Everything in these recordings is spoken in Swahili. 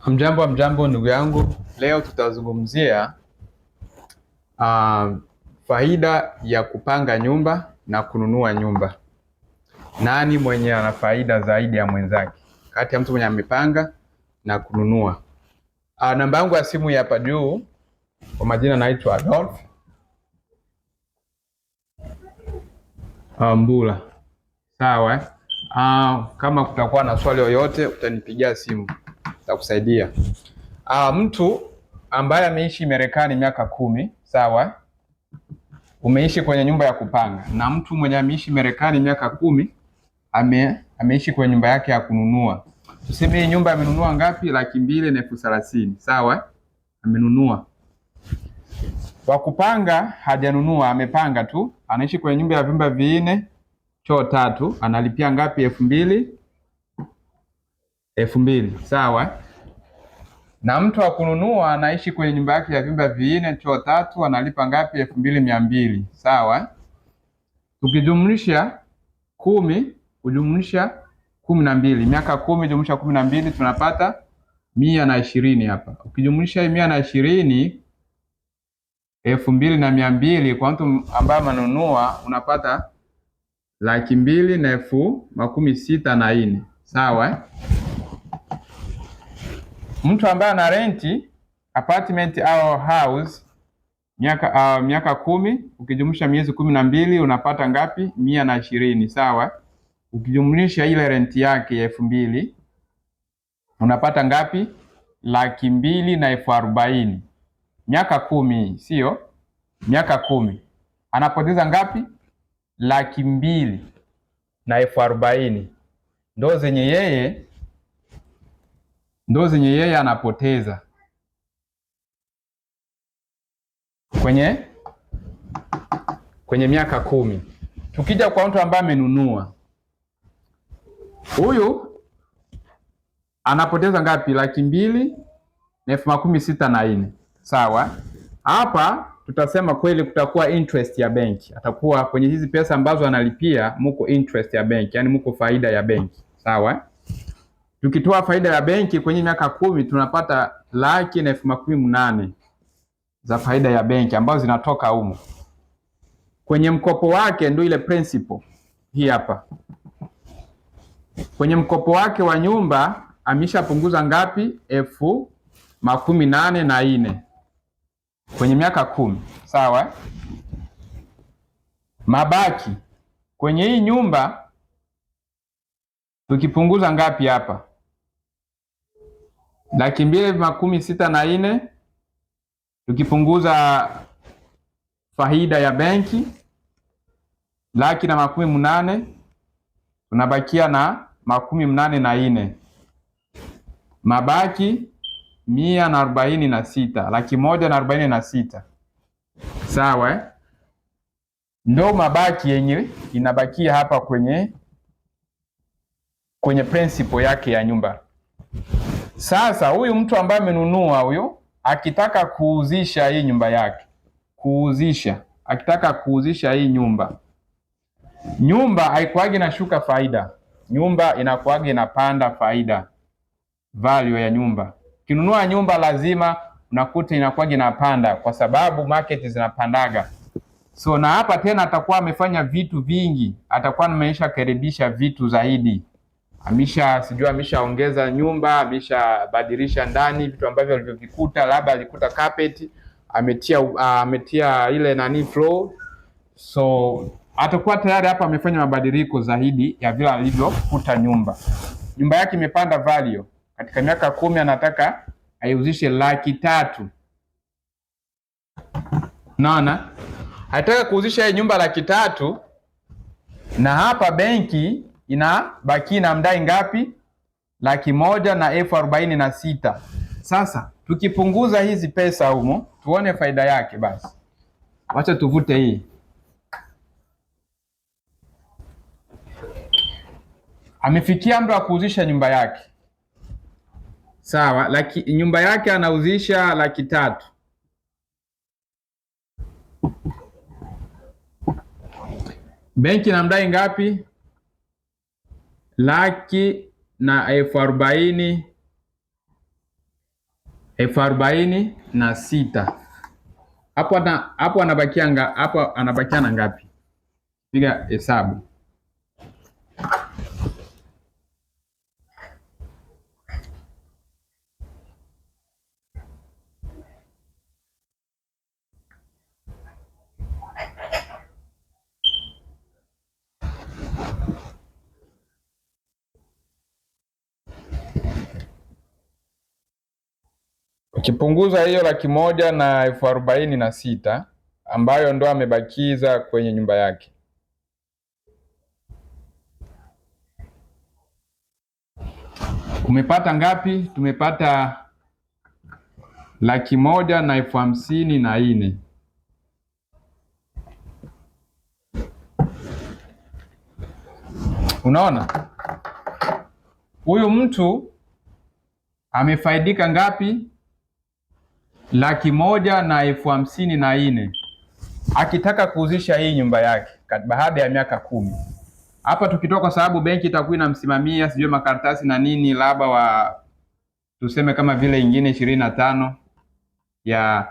Hamjambo ndugu yangu, leo tutazungumzia faida ya kupanga nyumba na kununua nyumba. Nani mwenye ana faida zaidi ya mwenzake kati ya mtu mwenye amepanga na kununua? Namba yangu ya simu hapa juu. Kwa majina naitwa Adolf Mbula. Sawa. Kama kutakuwa na swali yoyote utanipigia simu, nitakusaidia. Mtu ambaye ameishi Marekani miaka 10, sawa? Umeishi kwenye nyumba ya kupanga, na mtu mwenye ameishi Marekani miaka 10 ameishi kwenye nyumba yake ya kununua. Tuseme hii nyumba amenunua ngapi? 230,000, sawa? Amenunua. Wa kupanga hajanunua, amepanga tu. Anaishi kwenye nyumba ya vyumba 4, choo 3, analipia ngapi? 2,000, sawa? Na mtu wa kununua anaishi kwenye nyumba yake ya vyumba 4, choo 3, analipa ngapi? 2,200, sawa? Tukijumlisha 10 kujumlisha 12, miaka 10 jumlisha 12 tunapata 120 hapa. Ukijumlisha 120, 2,200 kwa mtu ambaye manunua unapata 2,64,000, sawa? Mtu ambaye ana renti apartment au house miaka 10 ukijumlisha miezi 12 unapata ngapi? 120, sawa? Ukijumlisha ile renti yake ya 2,000 unapata ngapi? 240,000. Miaka 10, sio? Miaka 10 anapoteza ngapi? 240,000. Ndo zenye yeye anapoteza kwenye miaka 10. Tukija kwa mtu ambaye amenunua, huyu anapoteza ngapi? 2,64,000, sawa? Hapa tutasema kweli kutakuwa interest ya benki. Atakuwa kwenye hizi pesa ambazo analipia muko interest ya benki, yani muko faida ya benki, sawa? Tukitoa faida ya benki kwenye miaka 10 tunapata 1,80,000 za faida ya benki ambazo zinatoka humo. Kwenye mkopo wake ndio ile principal hii hapa. Kwenye mkopo wake wa nyumba ameshapunguza ngapi? 84,000 kwenye miaka 10, sawa? Mabaki kwenye hii nyumba tukipunguza ngapi hapa? 2,64,000 tukipunguza faida ya benki 1,80,000 tunabakia na 84,000. Mabaki 146, 146,000, sawa? Ndio mabaki yenye inabakia hapa kwenye principal yake ya nyumba. Sasa huyu mtu ambaye amenunua huyo akitaka kuuzisha hii nyumba yake, akitaka kuuzisha hii nyumba haikuagi inashuka faida, nyumba inakuagi inapanda faida, value ya nyumba. Kinunua nyumba lazima unakuta inakuagi inapanda kwa sababu market zinapandaga. So na hapa tena atakuwa amefanya vitu vingi, atakuwa ameisha karibisha vitu zaidi. Ameshaongeza nyumba, ameshabadilisha ndani vitu ambavyo alivyovikuta, labda alikuta carpet, ametia ile floor. So atakuwa tayari hapa amefanya mabadiliko zaidi ya vile alivyokuta nyumba. Nyumba yake imepanda value. Katika miaka 10 anataka aiuzishe 300,000. Naona? Anataka kuuzisha hii nyumba 300,000 na hapa benki inabaki na mdai ngapi? 1,46,000. Sasa tukipunguza hizi pesa humo tuone faida yake basi. Wacha tuvute hii. Amefikia muda wa kuuzisha nyumba yake. Sawa, nyumba yake anauzisha 300,000. Benki inamdai ngapi? 1,40,000 46,000. Hapo anabakia na ngapi? Piga hesabu. Ukipunguza hiyo 1,100,000 na 46,000 ambayo ndo amebakiza kwenye nyumba yake, umepata ngapi? Tumepata 1,100,000 na 54,000. Unaona, huyu mtu amefaidika ngapi? 1,100,000 na 54,000 akitaka kuuzisha hii nyumba yake baada ya miaka 10. Hapa tukitoka, kwa sababu benki itakuwa inamsimamia sijui makaratasi na nini, labda wa tuseme kama vile ingine 25 ya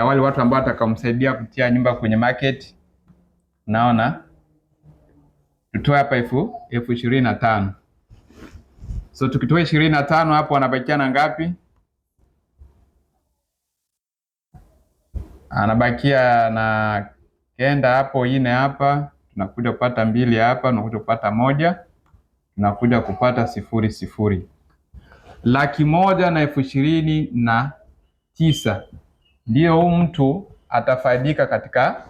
wale watu ambao atakamsaidia kutia nyumba kwenye market. Naona tutoe hapa 25,000. So tukitoa 25 hapo anabakia na ngapi? Anabakia na kenda hapo, 4 hapa, tunakuja kupata 2 hapa, tunakuja kupata 1, tunakuja kupata 0. 1,100,000 na 29,000 ndio huyu mtu atafaidika katika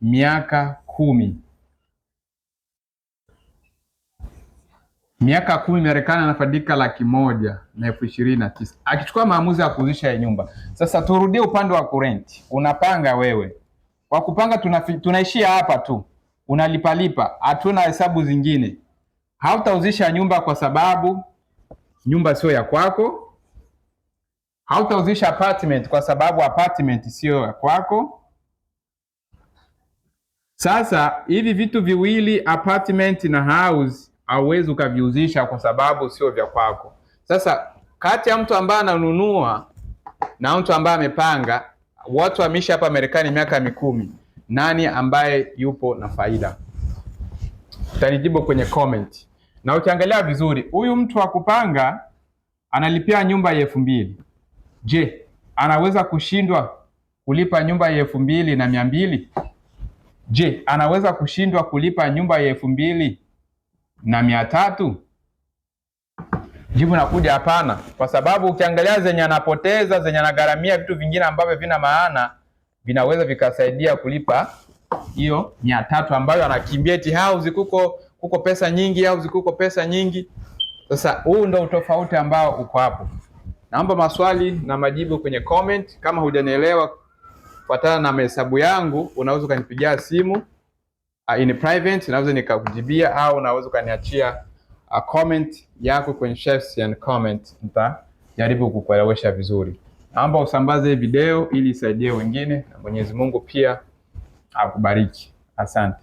miaka 10. Miaka 10 Marekani anafaidika 1,100,000 na 29,000 akichukua maamuzi ya kuuzisha nyumba. Sasa turudie upande wa kurenti. Unapanga wewe. Kwa kupanga tunaishia hapa tu. Unalipalipa, hatuna hesabu zingine. Hautauzisha nyumba kwa sababu nyumba sio ya kwako. Hautauzisha apartment kwa sababu apartment sio ya kwako. Sasa hivi vitu viwili, apartment na house, hauwezi ukaviuzisha kwa sababu sio vya kwako. Sasa kati ya mtu ambaye ananunua na mtu ambaye amepanga, watu wameishi hapa Marekani miaka 10, nani ambaye yupo na faida? Utanijibu kwenye comment. Na ukiangalia vizuri, huyu mtu wa kupanga analipia nyumba ya 2,000. Je, anaweza kushindwa kulipa nyumba ya 2,200? Je, anaweza kushindwa kulipa nyumba ya 2,300? Jibu nakuja hapana, kwa sababu ukiangalia zenye anapoteza, zenye anagharamia vitu vingine ambavyo vina maana, vinaweza vikasaidia kulipa hiyo 300 ambayo anakimbia eti house kuko pesa nyingi, house kuko pesa nyingi. Sasa huu ndio utofauti ambao uko hapo. Naomba maswali na majibu kwenye comment. Kama hujanielewa fuatana na mahesabu yangu, unaweza ukanipigia simu in private, naweza nikakujibia, au unaweza ukaniachia comment yako kwenye chefs and comment, nitajaribu kukuelewesha vizuri. Naomba usambaze video ili isaidie wengine, na Mwenyezi Mungu pia akubariki. Asante.